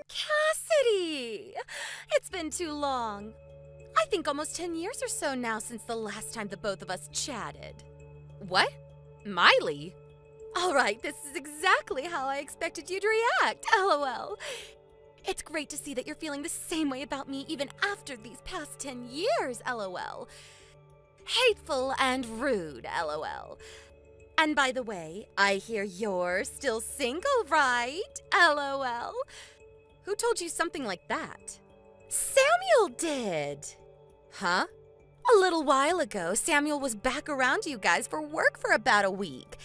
Cassidy! It's been too long. I think almost 10 years or so now since the last time the both of us chatted. What? Miley? All right, this is exactly how I expected you to react, LOL. It's great to see that you're feeling the same way about me even after these past 10 years, LOL. Hateful and rude, LOL. And by the way, I hear you're still single, right? LOL. Who told you something like that? Samuel did. Huh? A little while ago, Samuel was back around you guys for work for about a week.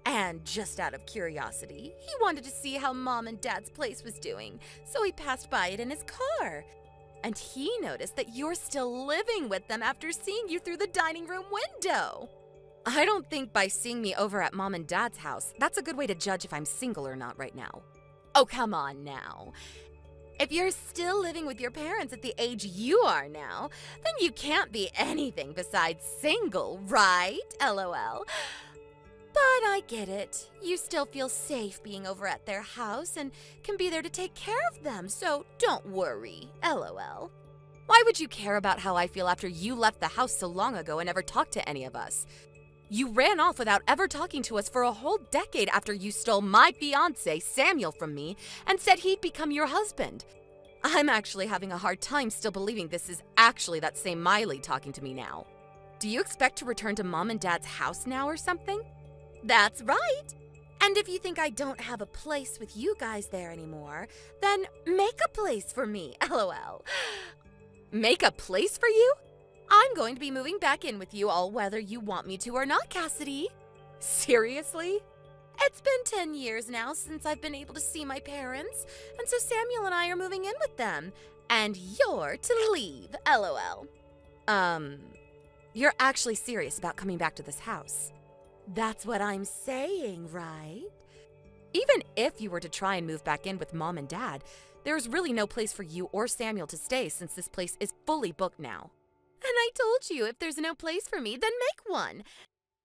And just out of curiosity, he wanted to see how Mom and Dad's place was doing, so he passed by it in his car. And he noticed that you're still living with them after seeing you through the dining room window. I don't think by seeing me over at Mom and Dad's house, that's a good way to judge if I'm single or not right now. Oh, come on now. If you're still living with your parents at the age you are now, then you can't be anything besides single, right? LOL. But I get it. You still feel safe being over at their house and can be there to take care of them, so don't worry. LOL. Why would you care about how I feel after you left the house so long ago and never talked to any of us? You ran off without ever talking to us for a whole decade after you stole my fiance, Samuel, from me and said he'd become your husband. I'm actually having a hard time still believing this is actually that same Miley talking to me now. Do you expect to return to Mom and Dad's house now or something? That's right. And if you think I don't have a place with you guys there anymore, then make a place for me, LOL. Make a place for you? I'm going to be moving back in with you all whether you want me to or not, Cassidy. Seriously? It's been 10 years now since I've been able to see my parents, and so Samuel and I are moving in with them. And you're to leave, LOL. You're actually serious about coming back to this house? That's what I'm saying, right? Even if you were to try and move back in with Mom and Dad, there's really no place for you or Samuel to stay since this place is fully booked now. And I told you if there's no place for me, then make one.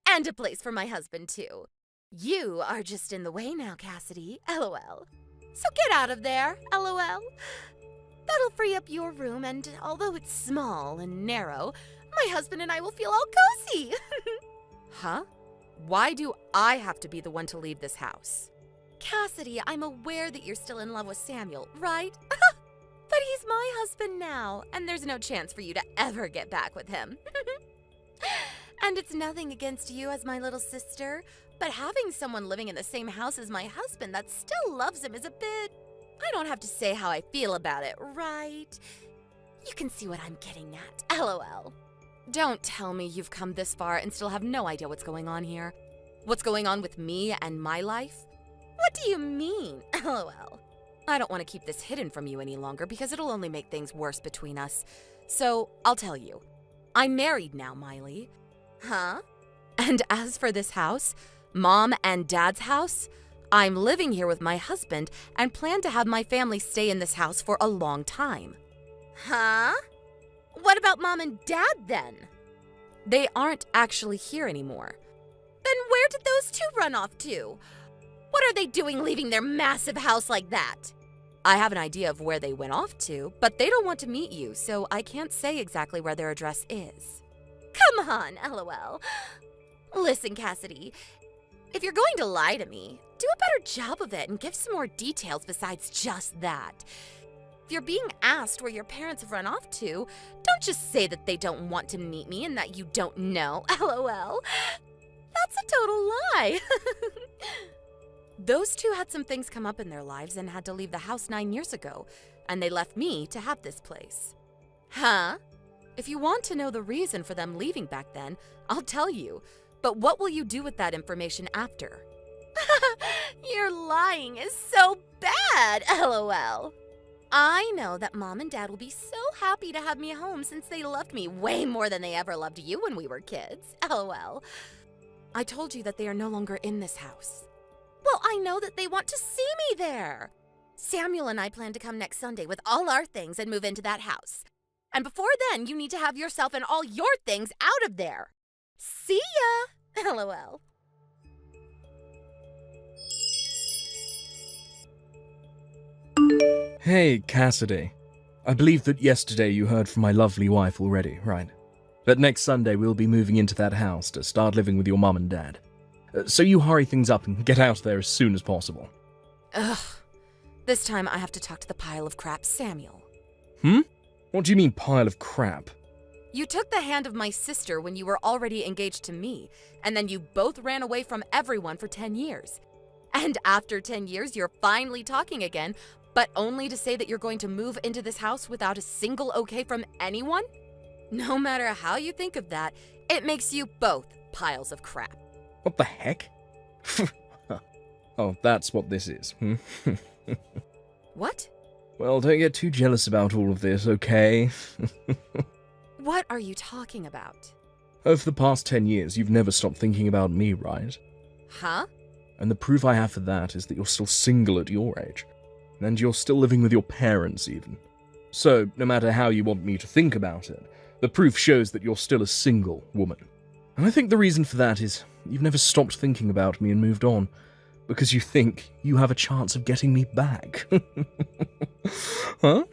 And a place for my husband, too. You are just in the way now, Cassidy, LOL. So get out of there, LOL. That'll free up your room, and although it's small and narrow, my husband and I will feel all cozy. Huh? Why do I have to be the one to leave this house? Cassidy, I'm aware that you're still in love with Samuel, right? But he's my husband now, and there's no chance for you to ever get back with him. And it's nothing against you as my little sister, but having someone living in the same house as my husband that still loves him is a bit... I don't have to say how I feel about it, right? You can see what I'm getting at, LOL. Don't tell me you've come this far and still have no idea what's going on here. What's going on with me and my life? What do you mean, LOL? I don't want to keep this hidden from you any longer because it'll only make things worse between us. So, I'll tell you. I'm married now, Miley. Huh? And as for this house, Mom and Dad's house, I'm living here with my husband and plan to have my family stay in this house for a long time. Huh? What about Mom and Dad then? They aren't actually here anymore. Then where did those two run off to? What are they doing leaving their massive house like that? I have an idea of where they went off to, but they don't want to meet you, so I can't say exactly where their address is. Come on, LOL. Listen, Cassidy, if you're going to lie to me, do a better job of it and give some more details besides just that. If you're being asked where your parents have run off to, don't just say that they don't want to meet me and that you don't know, LOL. That's a total lie. Those two had some things come up in their lives and had to leave the house 9 years ago, and they left me to have this place. Huh? If you want to know the reason for them leaving back then, I'll tell you. But what will you do with that information after? Your lying is so bad, LOL. I know that Mom and Dad will be so happy to have me home since they loved me way more than they ever loved you when we were kids, LOL. I told you that they are no longer in this house. Well, I know that they want to see me there. Samuel and I plan to come next Sunday with all our things and move into that house. And before then, you need to have yourself and all your things out of there. See ya! LOL. Hey, Cassidy. I believe that yesterday you heard from my lovely wife already, right? That next Sunday we'll be moving into that house to start living with your mum and dad. So you hurry things up and get out there as soon as possible. Ugh. This time I have to talk to the pile of crap Samuel. What do you mean, pile of crap? You took the hand of my sister when you were already engaged to me, and then you both ran away from everyone for 10 years. And after 10 years, you're finally talking again, but only to say that you're going to move into this house without a single okay from anyone? No matter how you think of that, it makes you both piles of crap. What the heck? Oh, that's what this is. What? Well, don't get too jealous about all of this, okay? What are you talking about? Over the past 10 years, you've never stopped thinking about me, right? Huh? And the proof I have for that is that you're still single at your age. And you're still living with your parents, even. So, no matter how you want me to think about it, the proof shows that you're still a single woman. And I think the reason for that is you've never stopped thinking about me and moved on, because you think you have a chance of getting me back. Huh?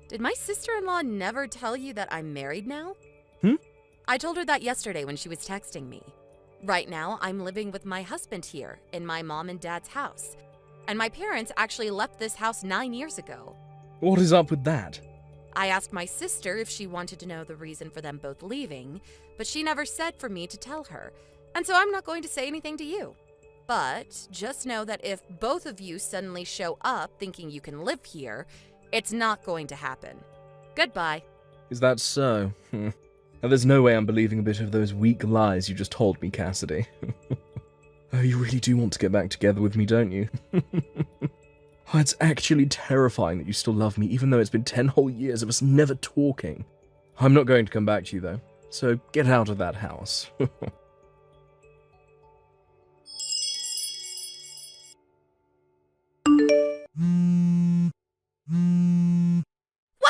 Did my sister-in-law never tell you that I'm married now? I told her that yesterday when she was texting me. Right now, I'm living with my husband here in my mom and dad's house. And my parents actually left this house 9 years ago. What is up with that? I asked my sister if she wanted to know the reason for them both leaving, but she never said for me to tell her, and so I'm not going to say anything to you. But just know that if both of you suddenly show up thinking you can live here, it's not going to happen. Goodbye. Is that so? And there's no way I'm believing a bit of those weak lies you just told me, Cassidy. Oh, you really do want to get back together with me, don't you? Oh, it's actually terrifying that you still love me, even though it's been 10 whole years of us never talking. I'm not going to come back to you, though, so get out of that house. What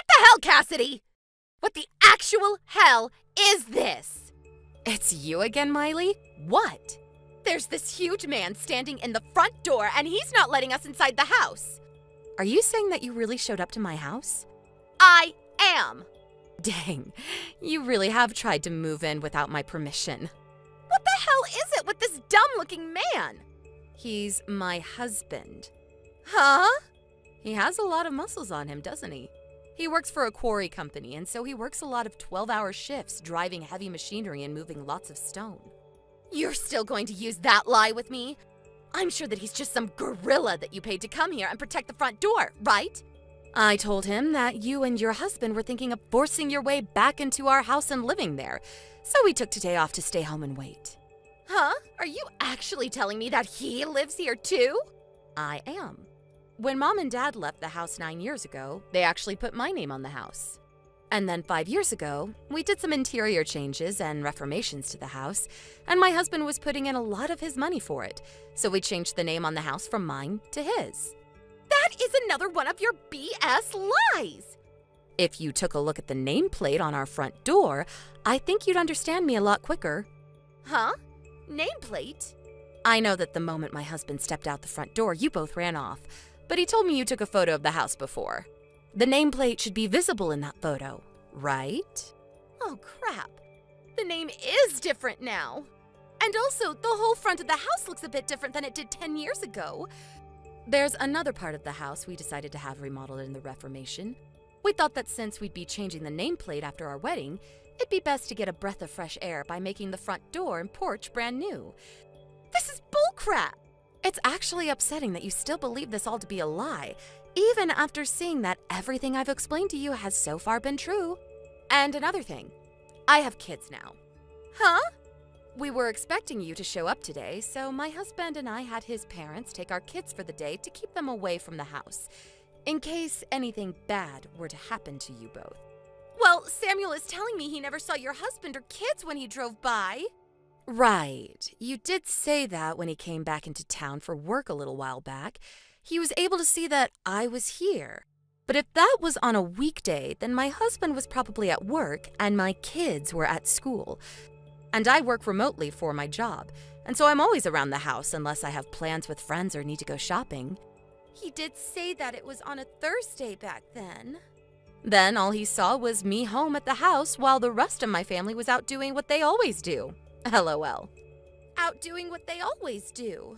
the hell, Cassidy? What the actual hell is this? It's you again, Miley? What? There's this huge man standing in the front door and he's not letting us inside the house. Are you saying that you really showed up to my house? I am. Dang, you really have tried to move in without my permission. What the hell is it with this dumb-looking man? He's my husband. Huh? He has a lot of muscles on him, doesn't he? He works for a quarry company, and so he works a lot of 12-hour shifts driving heavy machinery and moving lots of stone. You're still going to use that lie with me? I'm sure that he's just some gorilla that you paid to come here and protect the front door, right? I told him that you and your husband were thinking of forcing your way back into our house and living there, so we took today off to stay home and wait. Huh? Are you actually telling me that he lives here too? I am. When Mom and Dad left the house 9 years ago, they actually put my name on the house. And then 5 years ago, we did some interior changes and reformations to the house, and my husband was putting in a lot of his money for it, so we changed the name on the house from mine to his. That is another one of your BS lies! If you took a look at the nameplate on our front door, I think you'd understand me a lot quicker. Huh? Nameplate? I know that the moment my husband stepped out the front door, you both ran off, but he told me you took a photo of the house before. The nameplate should be visible in that photo, right? Oh, crap. The name is different now. And also, the whole front of the house looks a bit different than it did 10 years ago. There's another part of the house we decided to have remodeled in the Reformation. We thought that since we'd be changing the nameplate after our wedding, it'd be best to get a breath of fresh air by making the front door and porch brand new. This is bullcrap! It's actually upsetting that you still believe this all to be a lie, even after seeing that everything I've explained to you has so far been true. And another thing, I have kids now. Huh? We were expecting you to show up today, so my husband and I had his parents take our kids for the day to keep them away from the house, in case anything bad were to happen to you both. Well, Samuel is telling me he never saw your husband or kids when he drove by. Right. You did say that when he came back into town for work a little while back. He was able to see that I was here. But if that was on a weekday, then my husband was probably at work and my kids were at school. And I work remotely for my job, and so I'm always around the house unless I have plans with friends or need to go shopping. He did say that it was on a Thursday back then. Then all he saw was me home at the house while the rest of my family was out doing what they always do. LOL. Out doing what they always do.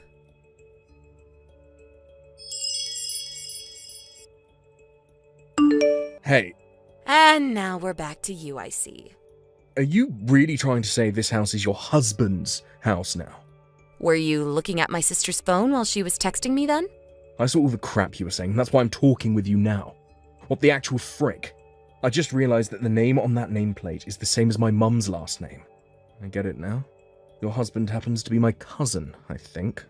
Hey, And now we're back to you, I see. are you really trying to say this house is your husband's house now? Were you looking at my sister's phone while she was texting me then? I saw all the crap you were saying, and that's why I'm talking with you now. What the actual frick? I just realized that the name on that nameplate is the same as my mum's last name. I get it now. Your husband happens to be my cousin, I think.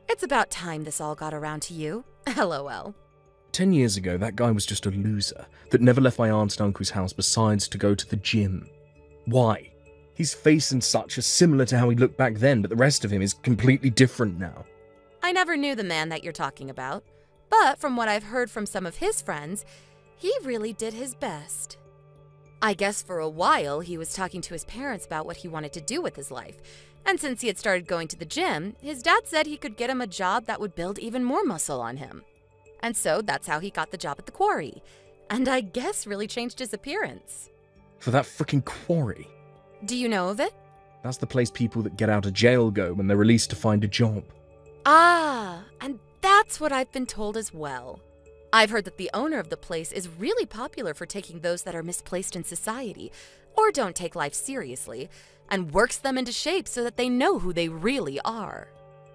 It's about time this all got around to you. LOL. 10 years ago, that guy was just a loser that never left my aunt and uncle's house besides to go to the gym. Why? His face and such are similar to how he looked back then, but the rest of him is completely different now. I never knew the man that you're talking about, but from what I've heard from some of his friends, he really did his best. I guess for a while he was talking to his parents about what he wanted to do with his life, and since he had started going to the gym, his dad said he could get him a job that would build even more muscle on him. And so that's how he got the job at the quarry, and I guess really changed his appearance. For that frickin' quarry. Do you know of it? That's the place people that get out of jail go when they're released to find a job. Ah, and that's what I've been told as well. I've heard that the owner of the place is really popular for taking those that are misplaced in society, or don't take life seriously, and works them into shape so that they know who they really are.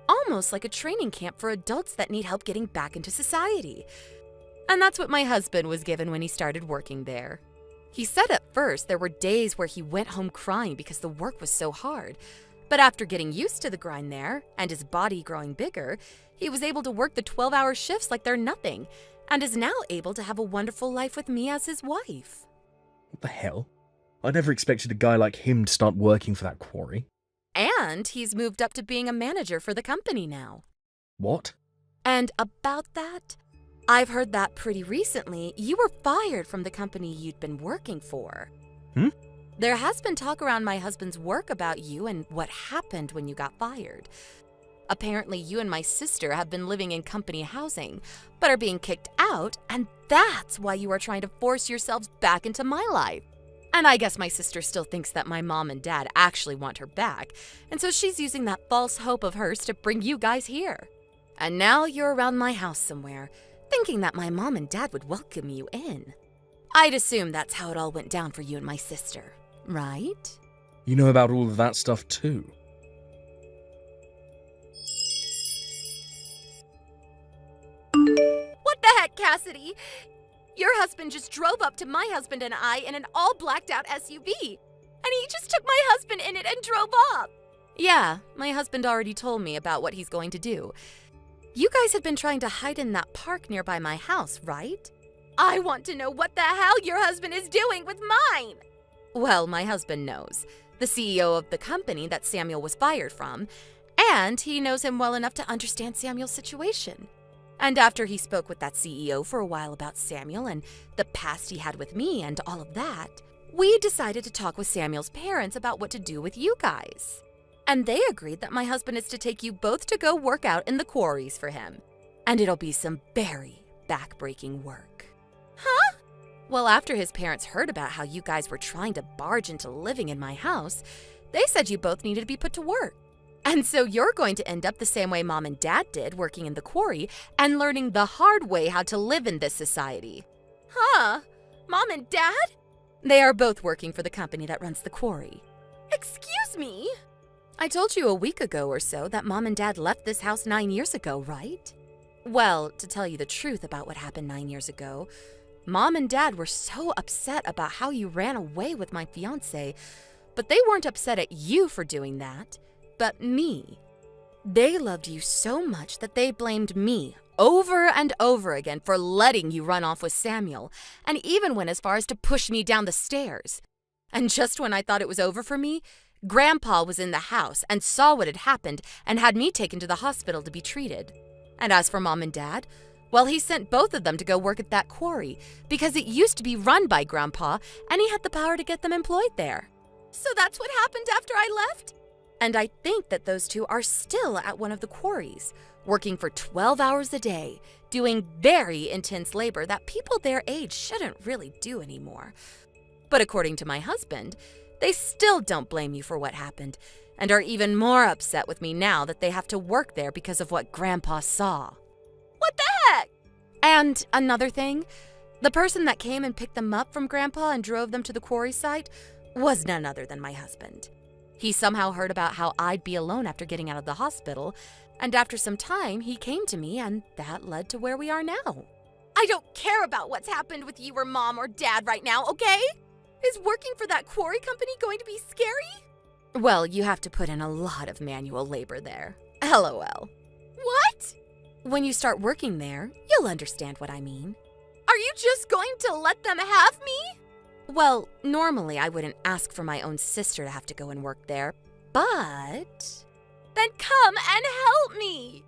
Almost like a training camp for adults that need help getting back into society. And that's what my husband was given when he started working there. He said at first there were days where he went home crying because the work was so hard. But after getting used to the grind there, and his body growing bigger, he was able to work the 12-hour shifts like they're nothing, and is now able to have a wonderful life with me as his wife. What the hell? I never expected a guy like him to start working for that quarry. And he's moved up to being a manager for the company now. What? And about that, I've heard that pretty recently you were fired from the company you'd been working for. There has been talk around my husband's work about you and what happened when you got fired. Apparently, you and my sister have been living in company housing, but are being kicked out, and that's why you are trying to force yourselves back into my life. And I guess my sister still thinks that my mom and dad actually want her back, and so she's using that false hope of hers to bring you guys here. And now you're around my house somewhere, thinking that my mom and dad would welcome you in. I'd assume that's how it all went down for you and my sister, right? You know about all of that stuff too. What the heck, Cassidy? Your husband just drove up to my husband and I in an all blacked out SUV. And he just took my husband in it and drove off. Yeah, my husband already told me about what he's going to do. You guys had been trying to hide in that park nearby my house, right? I want to know what the hell your husband is doing with mine. Well, my husband knows. The CEO of the company that Samuel was fired from. And he knows him well enough to understand Samuel's situation. And after he spoke with that CEO for a while about Samuel and the past he had with me and all of that, we decided to talk with Samuel's parents about what to do with you guys. And they agreed that my husband is to take you both to go work out in the quarries for him. And it'll be some very back-breaking work. Huh? Well, after his parents heard about how you guys were trying to barge into living in my house, they said you both needed to be put to work. And so you're going to end up the same way Mom and Dad did, working in the quarry and learning the hard way how to live in this society. Huh? Mom and Dad? They are both working for the company that runs the quarry. Excuse me? I told you a week ago or so that Mom and Dad left this house 9 years ago, right? Well, to tell you the truth about what happened 9 years ago, Mom and Dad were so upset about how you ran away with my fiance, but they weren't upset at you for doing that. But me. They loved you so much that they blamed me over and over again for letting you run off with Samuel, and even went as far as to push me down the stairs. And just when I thought it was over for me, Grandpa was in the house and saw what had happened and had me taken to the hospital to be treated. And as for Mom and Dad, well, he sent both of them to go work at that quarry because it used to be run by Grandpa and he had the power to get them employed there. So that's what happened after I left? And I think that those two are still at one of the quarries, working for 12 hours a day, doing very intense labor that people their age shouldn't really do anymore. But according to my husband, they still don't blame you for what happened and are even more upset with me now that they have to work there because of what Grandpa saw. What the heck? And another thing, the person that came and picked them up from Grandpa and drove them to the quarry site was none other than my husband. He somehow heard about how I'd be alone after getting out of the hospital, and after some time, he came to me, and that led to where we are now. I don't care about what's happened with you or Mom or Dad right now, okay? Is working for that quarry company going to be scary? Well, you have to put in a lot of manual labor there. LOL. What? When you start working there, you'll understand what I mean. Are you just going to let them have me? Well, normally I wouldn't ask for my own sister to have to go and work there, but... Then come and help me!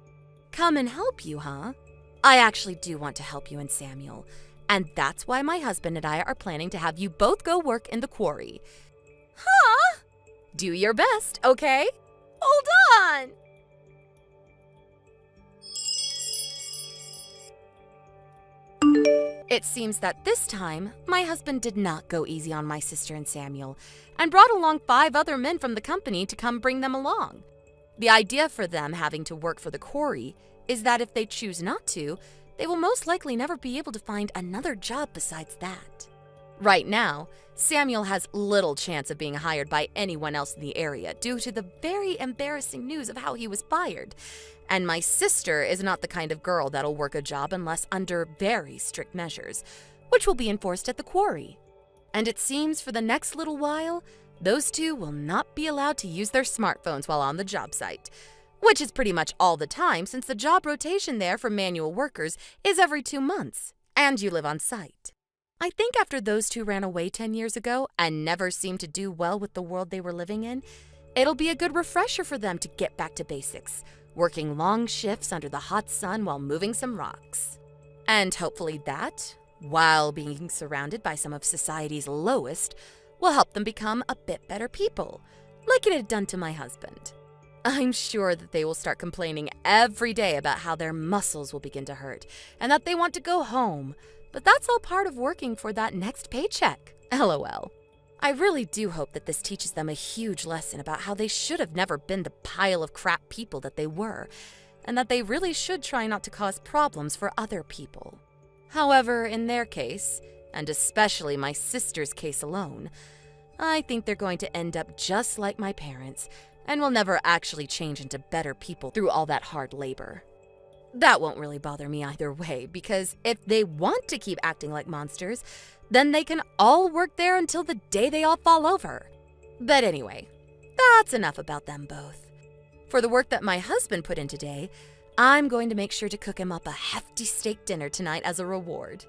Come and help you, huh? I actually do want to help you and Samuel, and that's why my husband and I are planning to have you both go work in the quarry. Huh? Do your best, okay? Hold on! It seems that this time, my husband did not go easy on my sister and Samuel, and brought along 5 other men from the company to come bring them along. The idea for them having to work for the quarry is that if they choose not to, they will most likely never be able to find another job besides that. Right now, Samuel has little chance of being hired by anyone else in the area due to the very embarrassing news of how he was fired. And my sister is not the kind of girl that'll work a job unless under very strict measures, which will be enforced at the quarry. And it seems for the next little while, those two will not be allowed to use their smartphones while on the job site, which is pretty much all the time since the job rotation there for manual workers is every 2 months, and you live on site. I think after those two ran away 10 years ago and never seemed to do well with the world they were living in, it'll be a good refresher for them to get back to basics, working long shifts under the hot sun while moving some rocks. And hopefully that, while being surrounded by some of society's lowest, will help them become a bit better people, like it had done to my husband. I'm sure that they will start complaining every day about how their muscles will begin to hurt and that they want to go home, but that's all part of working for that next paycheck. LOL. I really do hope that this teaches them a huge lesson about how they should have never been the pile of crap people that they were, and that they really should try not to cause problems for other people. However, in their case, and especially my sister's case alone, I think they're going to end up just like my parents and will never actually change into better people through all that hard labor. That won't really bother me either way, because if they want to keep acting like monsters, then they can all work there until the day they all fall over. But anyway, that's enough about them both. For the work that my husband put in today, I'm going to make sure to cook him up a hefty steak dinner tonight as a reward.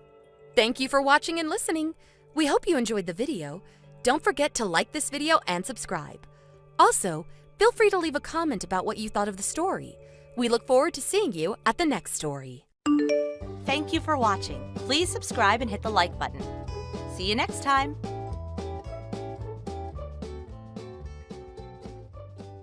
Thank you for watching and listening. We hope you enjoyed the video. Don't forget to like this video and subscribe. Also, feel free to leave a comment about what you thought of the story. We look forward to seeing you at the next story. Thank you for watching. Please subscribe and hit the like button. See you next time.